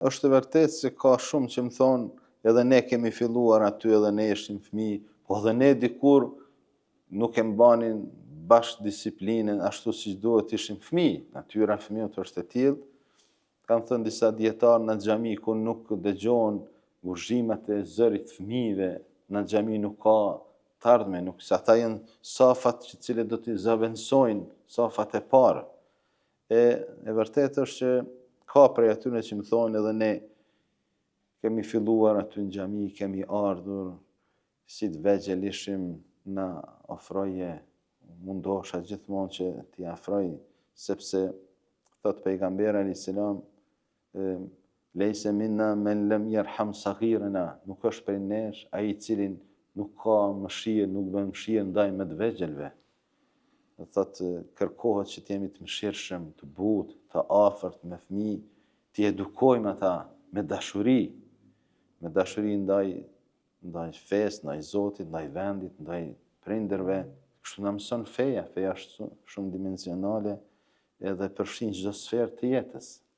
Është e vërtetë se ka shumë që më thonë edhe ne kemi filluar aty edhe ne ishim fëmijë, po edhe ne dikur nuk e mbanin bashkë disiplinën ashtu siç duhet ishim fëmijë. Natyra e fëmijët është e tillë. Kanë thënë disa dietarë në xhami ku nuk dëgjohen gurgjimet e zërit fëmijëve, në xhami nuk ka të ardhme, nuk se ata janë safat që cilët do t'i zaventësojnë safat e parë. E vërtetë është që ka prej atyre që më thonë edhe ne kemi filluar aty në xhami, kemi ardhur, si të vegjël ishim na ofroje, mundosha gjithmonë që t'i afroj, sepse thot pejgamberi alayhis salam, lejse minna men lem yerham saghirana, nuk është prej nesh ai i cili nuk ka mëshirë, nuk bën mëshirë ndaj më të vegjëlve. Do thot kërkohet që të jemi të mëshirshëm, të butë, të afërt me fëmijë, t'i edukojmë ata me dashuri ndaj fesë, ndaj Zotit, ndaj vendit, ndaj prindërve. Kështu na mëson feja është shumë dimensionale edhe përfshin çdo sferë të jetës.